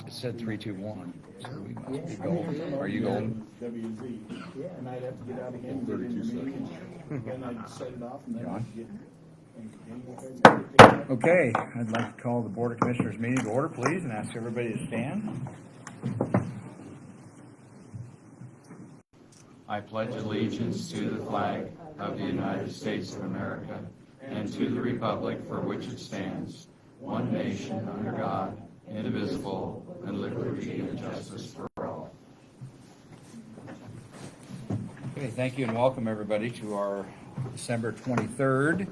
It said 3, 2, 1. So we must be golden. Are you golden? WZ. Yeah, and I'd have to get out again and get in the meeting. Then I'd set it off and then John? I'd get. and Okay, I'd like to call the Board of Commissioners meeting to order, please, and ask everybody to stand. I pledge allegiance to the flag of the United States of America and to the republic for which it stands, one nation under God, indivisible, and liberty and justice for all. Okay, thank you and welcome everybody to our December 23rd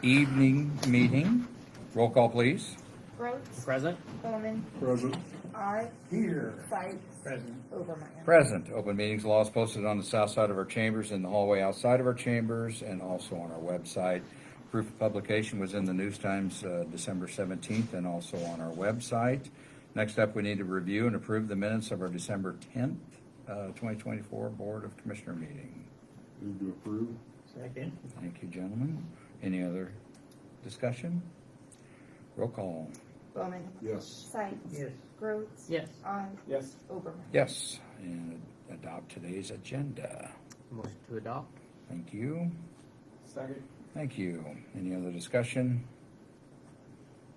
evening meeting. Roll call, please. Gross. Present. Bowman. Present. Odd. Here. Sykes. Present. Overmeyer. Present. Open meetings law is posted on the south side of our chambers, in the hallway outside of our chambers, and also on our website. Proof of publication was in the News Times December 17th and also on our website. Next up, we need to review and approve the minutes of our December 10th, 2024 Board of Commissioner meeting. Move to approve. Second. Thank you, gentlemen. Any other discussion? Roll call. Bowman. Yes. Sykes. Yes. Gross. Yes. Odd. Yes. Overmeyer. Yes, and adopt today's agenda. Motion to adopt. Thank you. Second. Thank you. Any other discussion?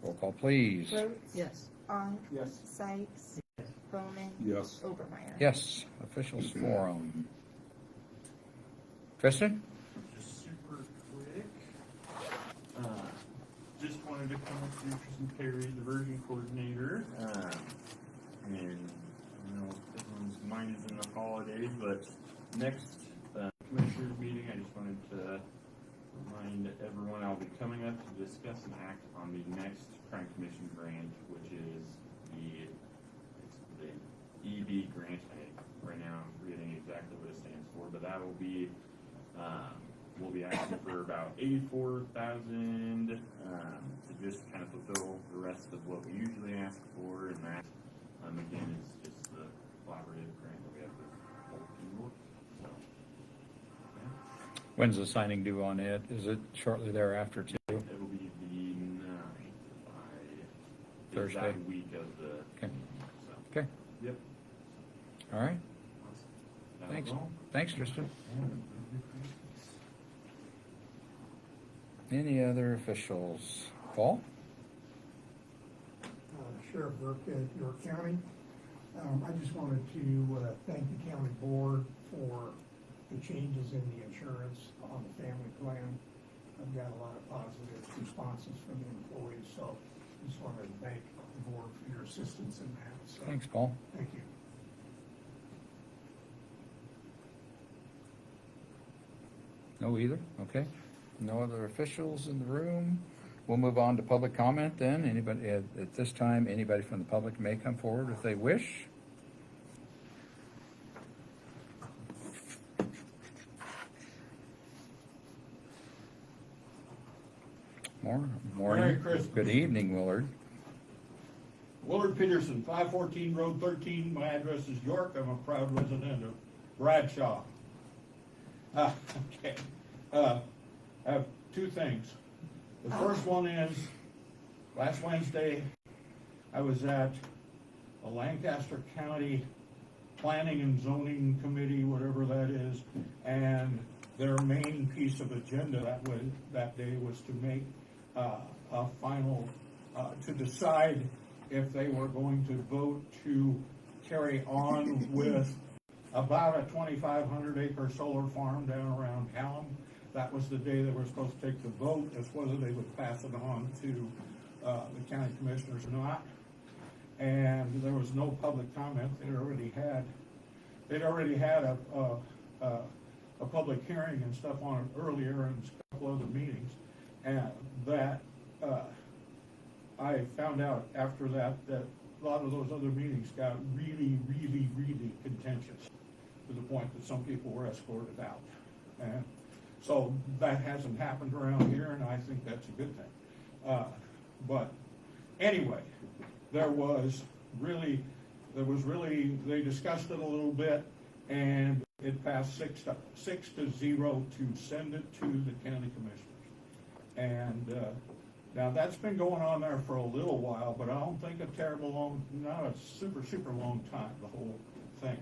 Roll call, please. Gross. Yes. Odd. Yes. Sykes. Bowman. Yes. Overmeyer. Yes, officials forum. Tristan? Just super quick. Just wanted to come up to Tristan Perry, the diversion coordinator. And I know everyone's mind is in the holidays, but next commissioners meeting, I just wanted to remind everyone I'll be coming up to discuss and act on the next crime commission grant, which is the EB grant. Right now I'm forgetting exactly what it stands for, but that will be we'll be asking for about $84,000 to just kind of fulfill the rest of what we usually ask for, and that again is just the collaborative grant that we have with both people. So, yeah. When's the signing due on it? Is it shortly thereafter too? It will be the 9th by Thursday. that week of the Okay. So, Okay, yep. all right. That Thanks. was all. Thanks, Tristan. Any other officials? Paul? Sheriff Burke at York County. I just wanted to thank the county board for the changes in the insurance on the family plan. I've got a lot of positive responses from the employees, so just wanted to thank the board for your assistance in that. So, Thanks, Paul. thank you. No either? Okay. No other officials in the room? We'll move on to public comment then. Anybody, at this time, anybody from the public may come forward if they wish. Morning. Merry Christmas. Good evening, Willard. Willard Peterson, 514 Road 13. My address is York. I'm a proud resident of Bradshaw. Okay. I have two things. The first one is, last Wednesday, I was at a Lancaster County Planning and Zoning Committee, whatever that is, and their main piece of agenda that day was to make a final, to decide if they were going to vote to carry on with about a 2,500 acre solar farm down around Hallam. That was the day they were supposed to take the vote as whether they would pass it on to the county commissioners or not. And there was no public comment. They'd already had a public hearing and stuff on it earlier and a couple other meetings. And that I found out after that a lot of those other meetings got really, really, really contentious to the point that some people were escorted out. And so that hasn't happened around here, and I think that's a good thing. But anyway, they discussed it a little bit, and it passed 6-0 to send it to the county commissioners. And Now, that's been going on there for a little while, but I don't think a terrible long, not a super long time, the whole thing.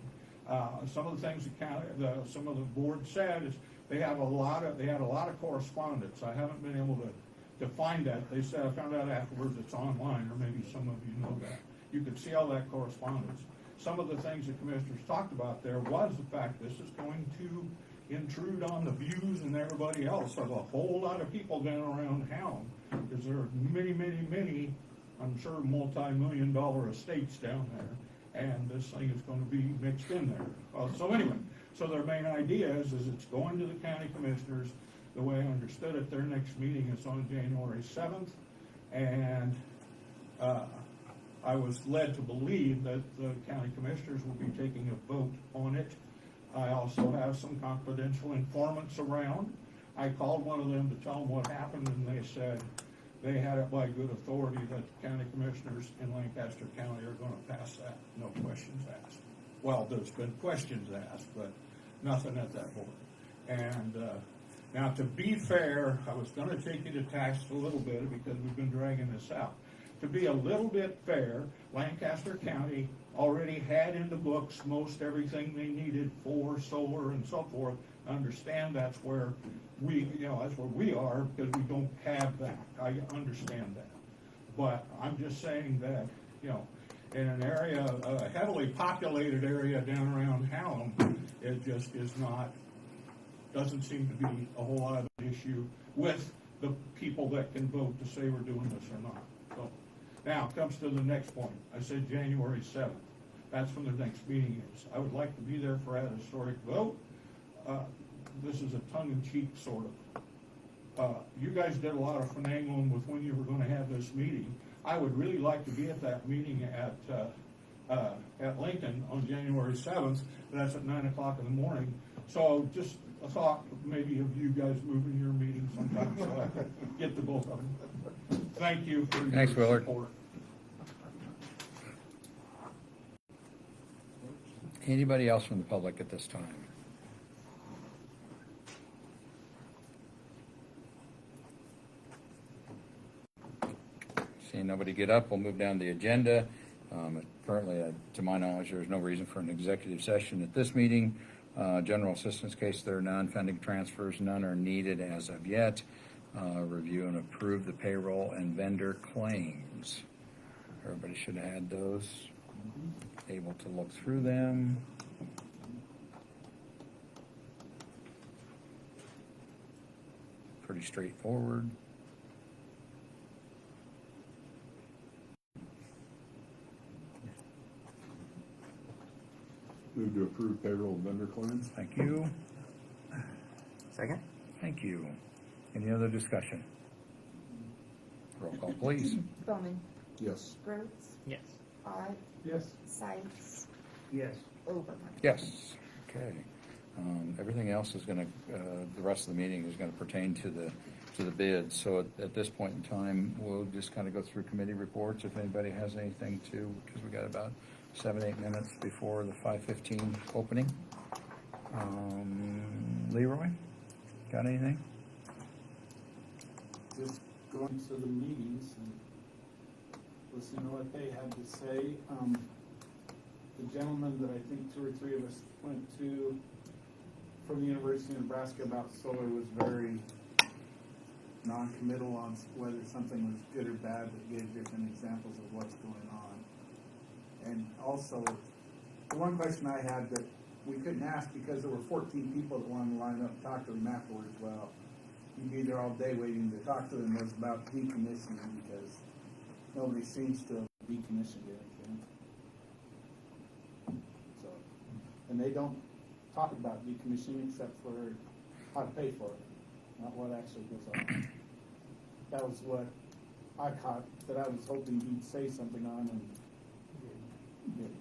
Some of the things some of the board said is they had a lot of correspondence. I haven't been able to find that. They said, I found out afterwards it's online, or maybe some of you know that. You could see all that correspondence. Some of the things the commissioners talked about there was the fact this is going to intrude on the views and everybody else of a whole lot of people down around town. Because there are many, I'm sure, multi-million-dollar estates down there, and this thing is gonna be mixed in there. So anyway, so their main idea is it's going to the county commissioners. The way I understood it, their next meeting is on January 7th, and I was led to believe that the county commissioners will be taking a vote on it. I also have some confidential informants around. I called one of them to tell them what happened, and they said they had it by good authority that the county commissioners in Lancaster County are gonna pass that, no questions asked. Well, there's been questions asked, but nothing at that board. And, now, to be fair, I was gonna take you to task a little bit because we've been dragging this out. To be a little bit fair, Lancaster County already had in the books most everything they needed for solar and so forth. Understand that's where that's where we are, because we don't have that. I understand that. But I'm just saying that, in an area, a heavily populated area down around Hallam, it just is not, doesn't seem to be a whole lot of an issue with the people that can vote to say we're doing this or not. So, now, comes to the next point. I said January 7th. That's when the next meeting is. I would like to be there for that historic vote. This is a tongue-in-cheek sort of. You guys did a lot of finagling with when you were gonna have this meeting. I would really like to be at that meeting at Lincoln on January 7th. That's at 9 o'clock in the morning. So just a thought maybe of you guys moving your meeting sometime so I can get to both of them. Thank you for your Thanks, Willard. support. Anybody else from the public at this time? Seeing nobody get up, we'll move down the agenda. Currently, to my knowledge, there is no reason for an executive session at this meeting. General assistance case, there are non-funding transfers, none are needed as of yet. Review and approve the payroll and vendor claims. Everybody should have had those. Able to look through them. Pretty straightforward. Move to approve payroll and vendor claims. Thank you. Second? Thank you. Any other discussion? Roll call, please. Bowman. Yes. Rhodes. Yes. Art. Yes. Sykes. Yes. Overman. Yes. Okay. Everything else is gonna, the rest of the meeting is gonna pertain to the bids. So at this point in time, we'll just kind of go through committee reports if anybody has anything to, because we got about 7-8 minutes before the 5:15 opening. Leroy, got anything? Just going to the meetings and listening to what they had to say. The gentleman that I think 2 or 3 of us went to from the University of Nebraska about solar was very non-committal on whether something was good or bad, but gave different examples of what's going on. And also, the one question I had that we couldn't ask because there were 14 people that wanted to line up and talk to him afterwards, well, you'd be there all day waiting to talk to them, was about decommissioning, because nobody seems to have decommissioned anything. So, and they don't talk about decommissioning except for how to pay for it, not what actually goes on. That was what I caught, that I was hoping he'd say something on, and he didn't.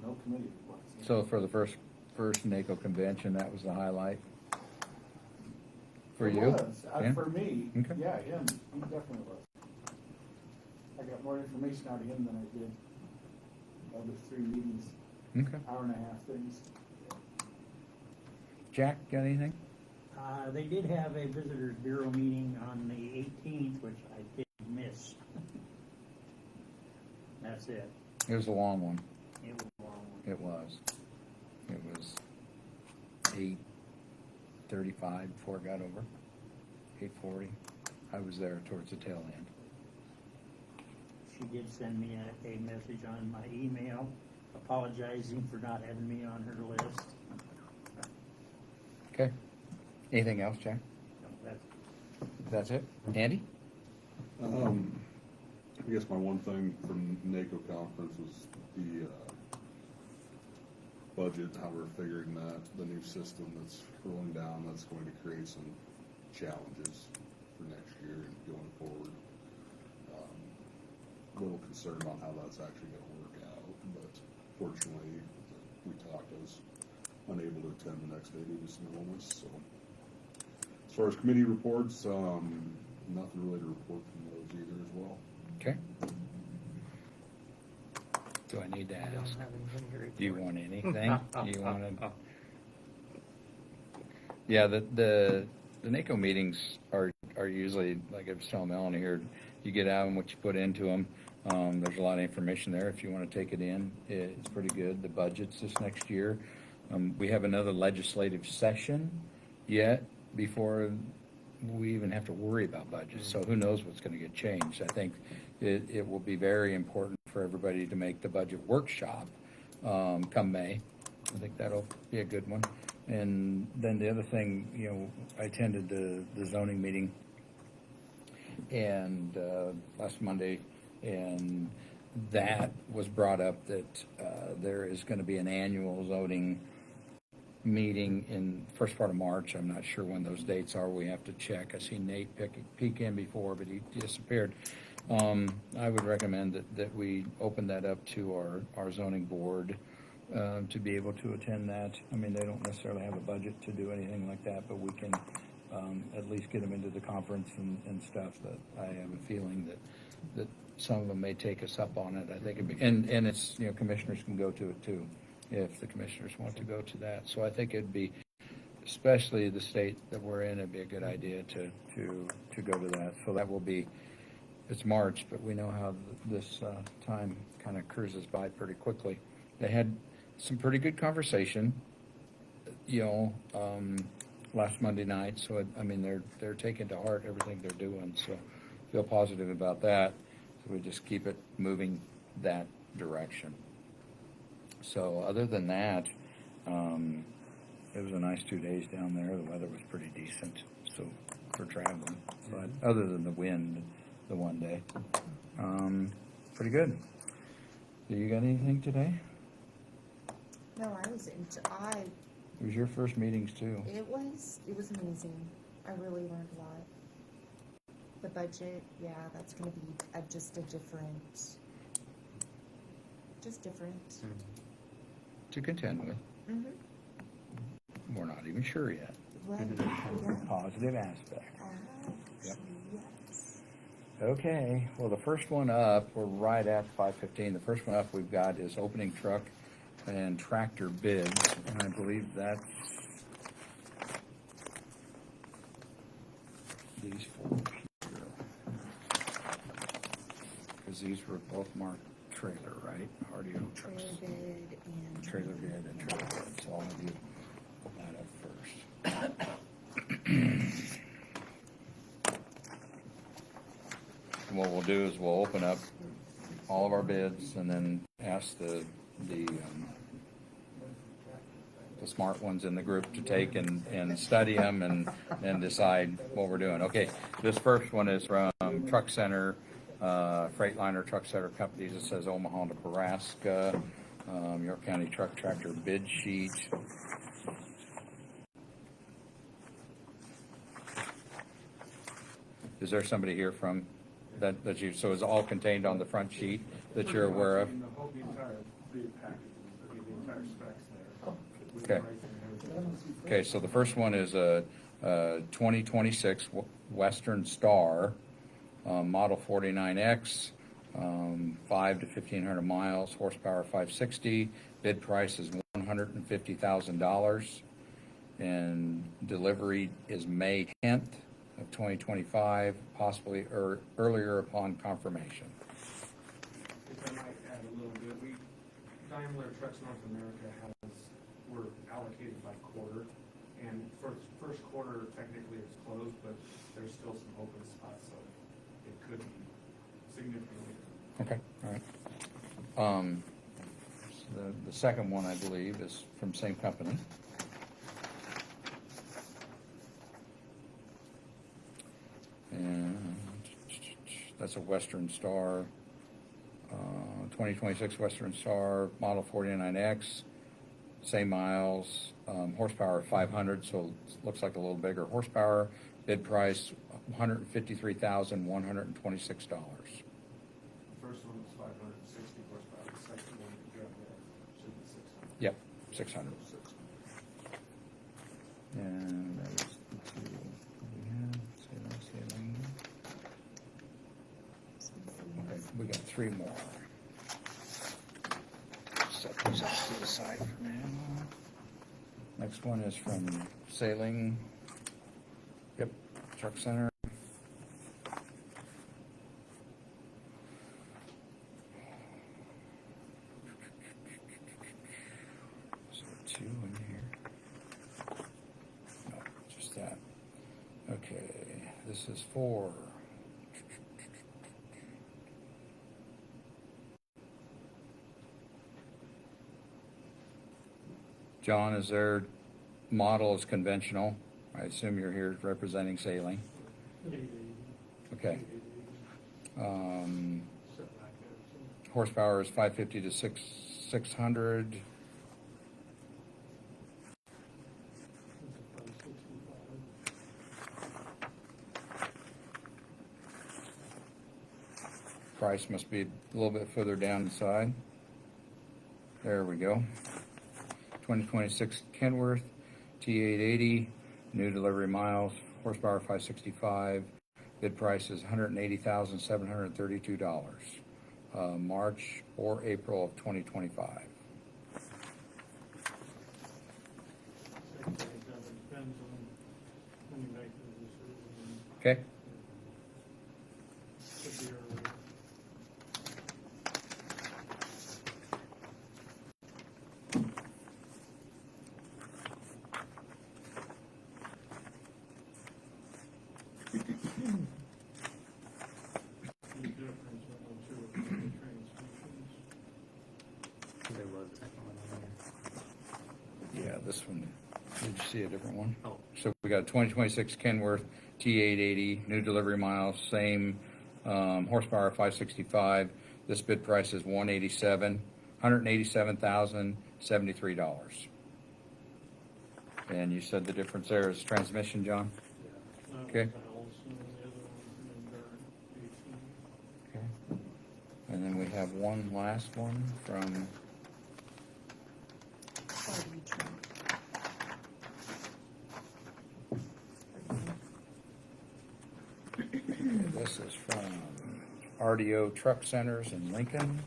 No committee reports. So for the first NACO convention, that was the highlight for It you? was, Yeah? for me, Okay. yeah, him, he definitely was. I got more information out of him than I did the other 3 meetings, Okay. hour and a half things. Jack, got anything? They did have a visitors bureau meeting on the 18th, which I did miss. That's it. It was a long one. It was a long one. It was. It was 8:35 before it got over. 8:40. I was there towards the tail end. She did send me a message on my email apologizing for not having me on her list. Okay. Anything else, Jack? That's That's it? Andy? I guess my one thing from NACO conference was the, budget, how we're figuring that, the new system that's rolling down, that's going to create some challenges for next year and going forward. A little concerned on how that's actually gonna work out, but fortunately, we talked, I was unable to attend the next day due to some illness, so. As far as committee reports, nothing really to report from those either as well. Okay. Do I need to I don't ask? have anything to report. Do you want anything? Do you want to? Yeah, the NACO meetings are usually, like I was telling Melanie here, you get out and what you put into them. There's a lot of information there if you want to take it in. It's pretty good. The budget's this next year. We have another legislative session yet before we even have to worry about budgets. So who knows what's going to get changed. I think it will be very important for everybody to make the budget workshop come May. I think that'll be a good one. And then the other thing, I attended the zoning meeting and last Monday, and that was brought up that there is going to be an annual zoning meeting in first part of March. I'm not sure when those dates are. We have to check. I seen Nate peek in before, but he disappeared. I would recommend that we open that up to our zoning board to be able to attend that. I mean, they don't necessarily have a budget to do anything like that, but we can at least get them into the conference and stuff. That I have a feeling that some of them may take us up on it. I think it'd be, and it's, commissioners can go to it too, if the commissioners want to go to that. So I think it'd be, especially the state that we're in, it'd be a good idea to go to that. So that will be, it's March, but we know how this time kind of cruises by pretty quickly. They had some pretty good conversation, last Monday night. So they're taking to heart everything they're doing. So feel positive about that. So we just keep it moving that direction. So other than that, it was a nice 2 days down there. The weather was pretty decent, so for traveling. But other than the wind, the one day, pretty good. Do you got anything today? No, It was your first meetings too. it was amazing. I really learned a lot. The budget, yeah, that's gonna be just different. To contend with. Mm-hmm. We're not even sure yet. Right, yeah. Positive aspect. Yep. Yes. Okay, well, the first one up, we're right at 5:15. The first one up we've got is opening truck and tractor bids, and I believe that's these four here. Because these were both marked trailer, right? RDO trucks. Trailer bid and. Trailer bid and trailer bid, so I'll have you pull that up first. And what we'll do is we'll open up all of our bids and then ask the smart ones in the group to take and study them and decide what we're doing. Okay, this first one is from Truck Center, Freightliner Truck Center Companies. It says Omaha, Nebraska, York County Truck Tractor bid sheet. Is there somebody here from that you, so it's all contained on the front sheet that you're aware of? The whole, the entire bid package, the entire specs there. With Okay. pricing and everything. Okay, so the first one is a 2026 Western Star, model 49X, 5 to 1,500 miles, horsepower 560. Bid price is $150,000. and delivery is May 10th of 2025, possibly earlier upon confirmation. If I might add a little bit, Daimler Trucks North America we're allocated by quarter, and for the first quarter, technically it's closed, but there's still some open spots, so it could be significantly. Okay, all right. So the second one, I believe, is from same company. And that's a Western Star, 2026 Western Star, model 49X, same miles, horsepower 500, so it looks like a little bigger horsepower. Bid price $153,126. The first one was 560 horsepower, the second one that you have there should be 600. Yep, 600. And that was the two we had. Sailing. Okay, we got three more. Set these off to the side for now. Next one is from Sailing. Yep, Truck Center. So two in here. No, just that. Okay, this is for John. Is their model is conventional? I assume you're here representing Sailing. Okay. Horsepower is 550 to 600. Price must be a little bit further down the side. There we go. 2026 Kenworth T880, new delivery miles, horsepower 565. Bid price is $180,732. March or April of 2025. Depends on when you make the decision. Okay. Could be earlier. The difference in the two of the transmissions. There was a second one on there. Yeah, this one. Did you see a different one? Oh. So we got 2026 Kenworth T880, new delivery miles, same horsepower 565. This bid price is $187,073. And you said the difference there is transmission, John? That Okay. was Allison, and the other one from Endurant, 18. Okay. And then we have one last one from, RD truck. this is from RDO Truck Centers in Lincoln.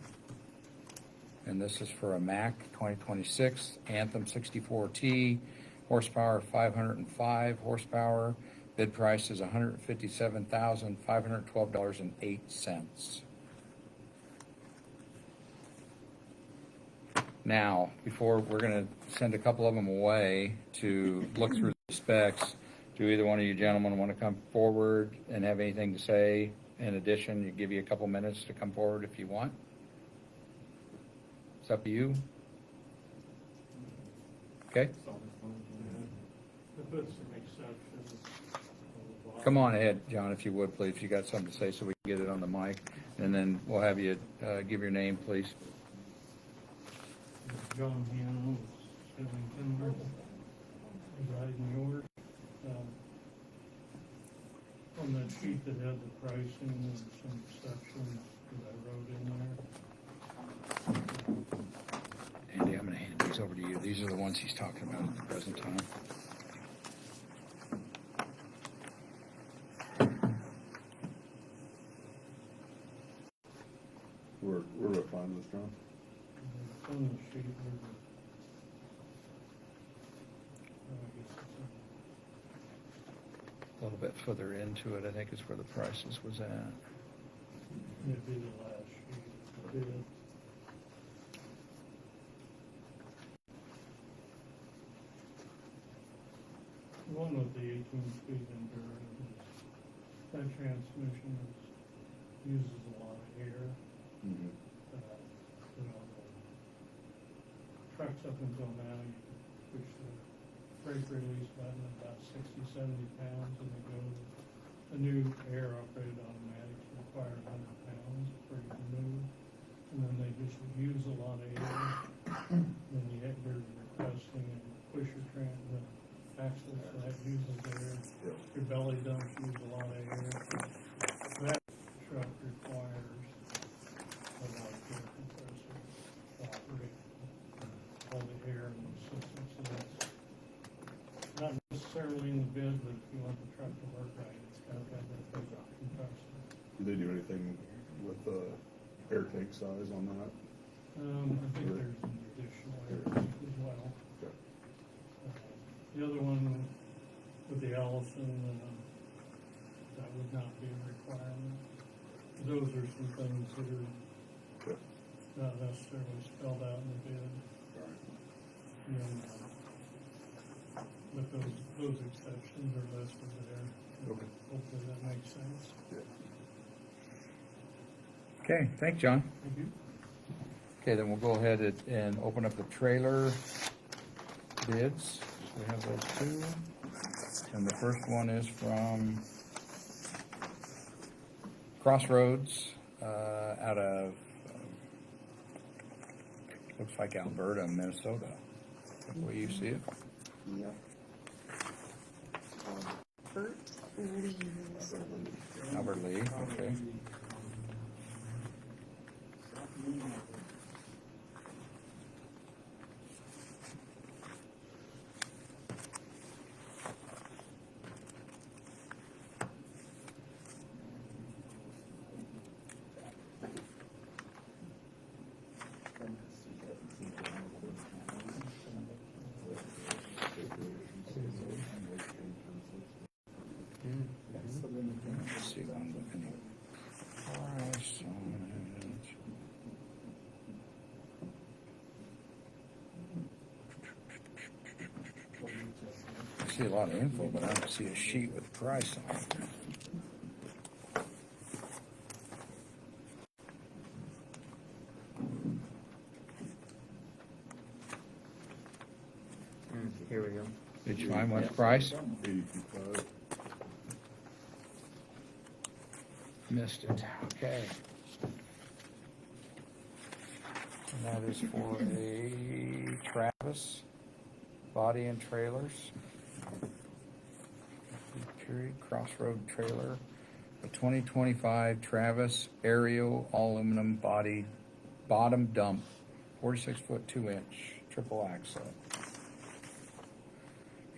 And this is for a Mack 2026 Anthem 64T, horsepower 505 horsepower. Bid price is $157,512.08. Now, before we're gonna send a couple of them away to look through the specs, do either one of you gentlemen want to come forward and have anything to say? In addition, you give you a couple minutes to come forward if you want. It's up to you. Okay, To put some exceptions. come on ahead, John, if you would, please. If you got something to say, so we can get it on the mic, and then we'll have you give your name, please. John Hanno, Skillington, residing over. On that sheet that had the pricing, there's some sections that I wrote in there. Andy, I'm gonna hand these over to you. These are the ones he's talking about at the present time. Where do I find this, John? It's on the sheet where the, I guess it's bit further into it, I think is where the prices was at. It'd be the last sheet. Bid. One with the 18-speed Endurance, that transmission uses a lot of air. Mhm. You know, the trucks up until now, you can push the brake release button at about 60, 70 pounds, and they go, the new air operated automatics require 100 pounds before you can move. And then they just use a lot of air. Then you're requesting and push your the axle, so that uses air. Yep. Your belly dumps use a lot of air. That truck requires a lot of air compressor to operate all the air in the system, so that's not necessarily in the bid, but if you want the truck to work right, it's got to have that big compressor. Do they do anything with the air tank size on that? I think there's an additional areas as well. Okay. The other one with the Allison, that would not be a requirement. Those are some things that are Okay. not necessarily spelled out in the bid. All right. And, but those exceptions are listed there. Okay. Hopefully that makes sense. Yeah. Okay, thanks, John. Thank you. Okay, then we'll go ahead and open up the trailer bids. We have those two. And the first one is from Crossroads, out of, looks like Alberta, Minnesota. That's the way you see it. Yep. Bert Lee. Albert Lee, okay. Let's see what I'm looking at. Price on it. I see a lot of info, but I don't see a sheet with price on it. Here we go. Did you find what's price? 82.5. Missed it, okay. And that is for a Travis body and trailers. Period, Crossroad trailer, a 2025 Travis Aerial all aluminum body, bottom dump, 46-foot 2-inch, triple axle.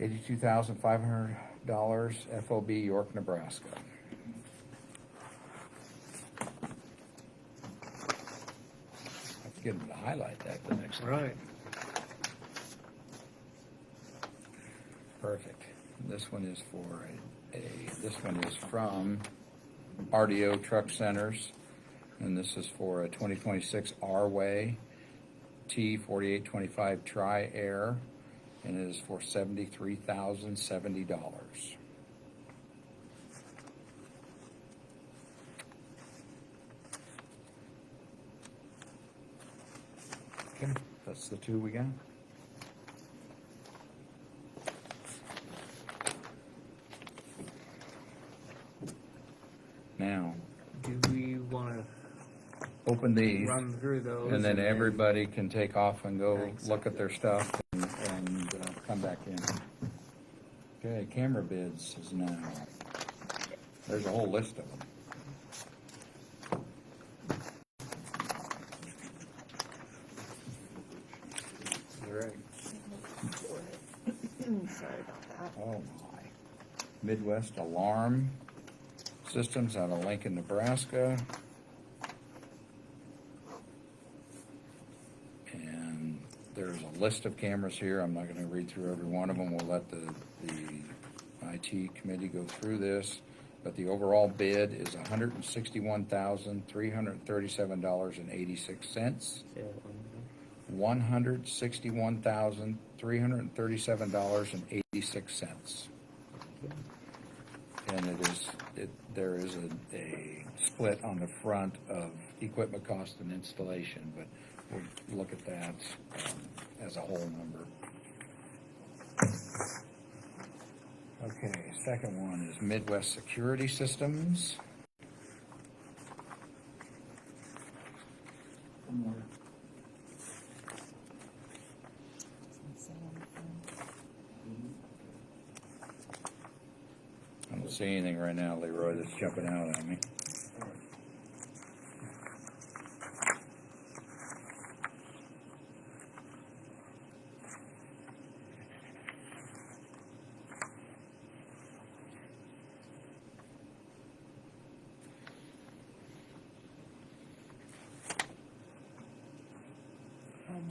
$82,500, FOB York, Nebraska. I have to get them to highlight that the next time. Right. Perfect. This one is for this one is from RDO Truck Centers, and this is for a 2026 R-Way T4825 Tri-Air, and it is for $73,070. Okay, that's the two we got. Now, Do we want open to these, run through those? and then everybody can take off and go look at their stuff and come back in. Okay, camera bids is now. There's a whole list of them. Right. Sorry about that. Oh my. Midwest Alarm Systems out of Lincoln, Nebraska. And there's a list of cameras here. I'm not gonna read through every one of them. We'll let the IT committee go through this, but the overall bid is $161,337.86. Say that one $161,337.86. And there is a split on the front of equipment cost and installation, but we'll look at that as a whole number. Okay, second one is Midwest Security Systems. Doesn't say on the front. I don't see anything right now, Leroy, that's jumping out at me.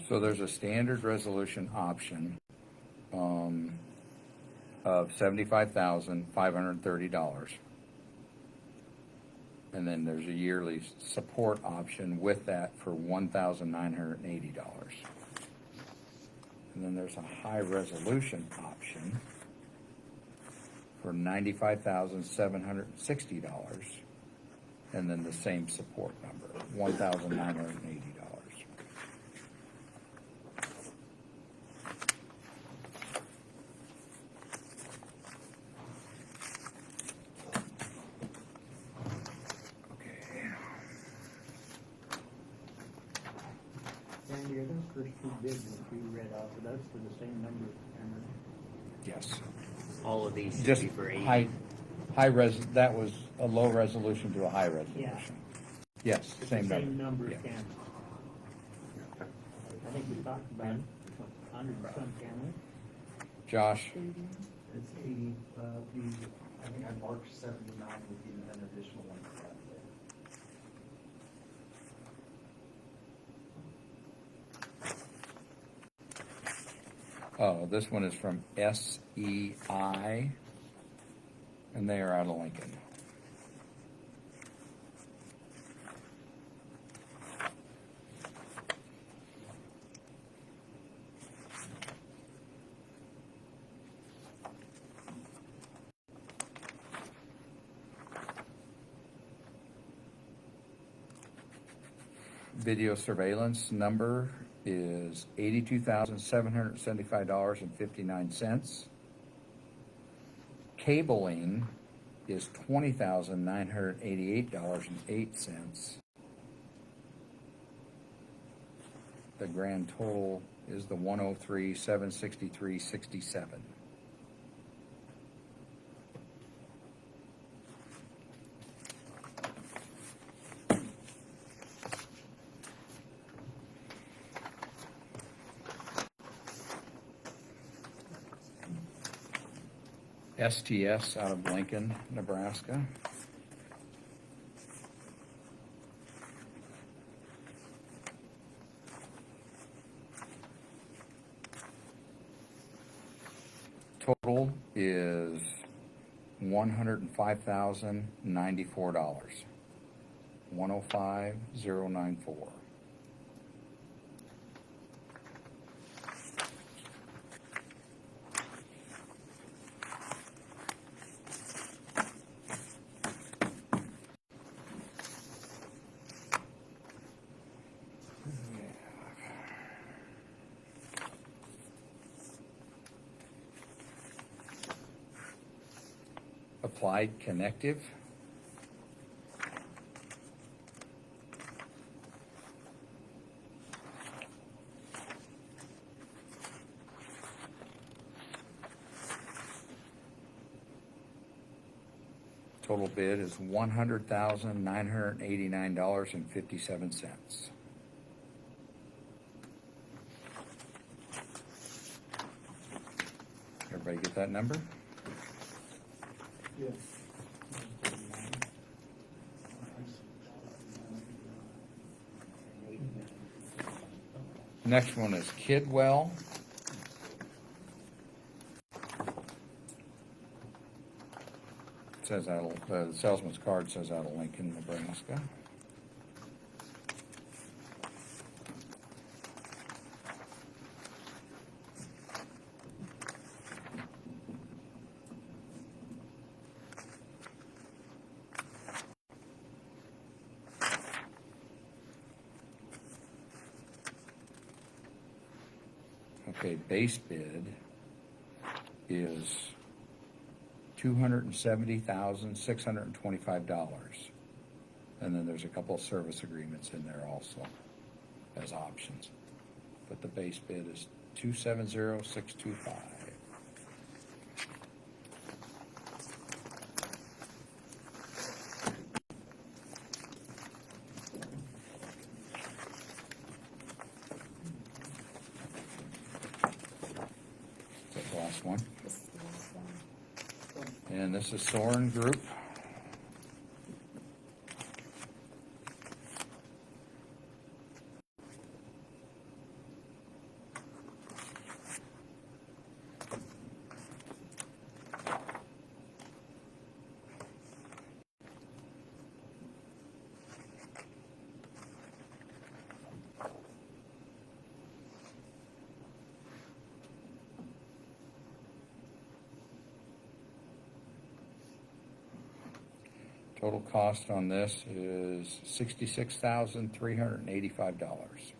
So there's a standard resolution option of $75,530. And then there's a yearly support option with that for $1,980. And then there's a high resolution option for $95,760. And then the same support number, $1,980. Randy, are those first two bids that you read off, are those for the same number of cameras? Yes. All of these should Just be for 80. high res, that was a low resolution to a high resolution. Yes, It's same the same number. number Yeah. of cameras. I think we talked about 100 and some cameras. Josh, It's 80, I think I marked 79 with you and an additional one for that day. oh, this one is from SEI, and they are out of Lincoln. Video surveillance number is $82,775.59. Cabling is $20,988.08. The grand total is the $103,763.67. STS out of Lincoln, Nebraska. Total is $105,094. 105,094. Applied Connective. Total bid is $100,989.57. Everybody get that number? Yes. Next one is Kidwell. Says out of, the salesman's card says out of Lincoln, Nebraska. Okay, base bid is $270,625. And then there's a couple of service agreements in there also as options. But the base bid is 270,625. That's the last one. This is the last one. And this is Soren Group. Total cost on this is $66,385.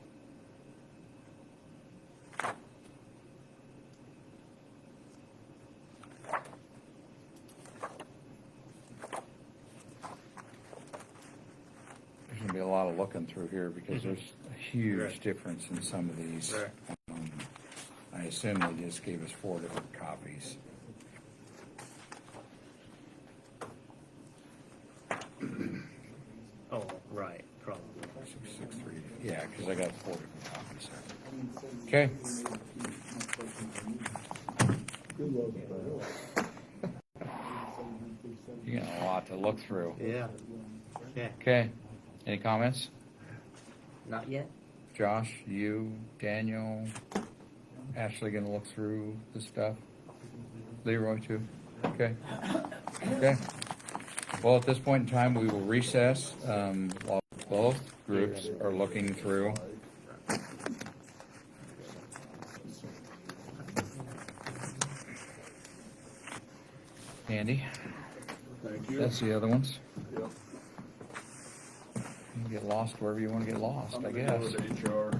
There's gonna be a lot of looking through here because there's a huge Right. difference in some of these. Right. I assume they just gave us 4 different copies. Oh, right, probably. 663, yeah, because I got 4 different copies there. I mean, so you Okay. made a few more questions than me. Good luck with that. You got a lot to look through. Yeah. Yeah. Okay, any comments? Not yet. Josh, you, Daniel, Ashley gonna look through the stuff? Leroy too? Okay. Okay. Well, at this point in time, we will recess, while both groups are looking through. Andy, Thank you. that's the other ones. Yep. You can get lost wherever you wanna get lost, I'm I gonna go guess. with HR.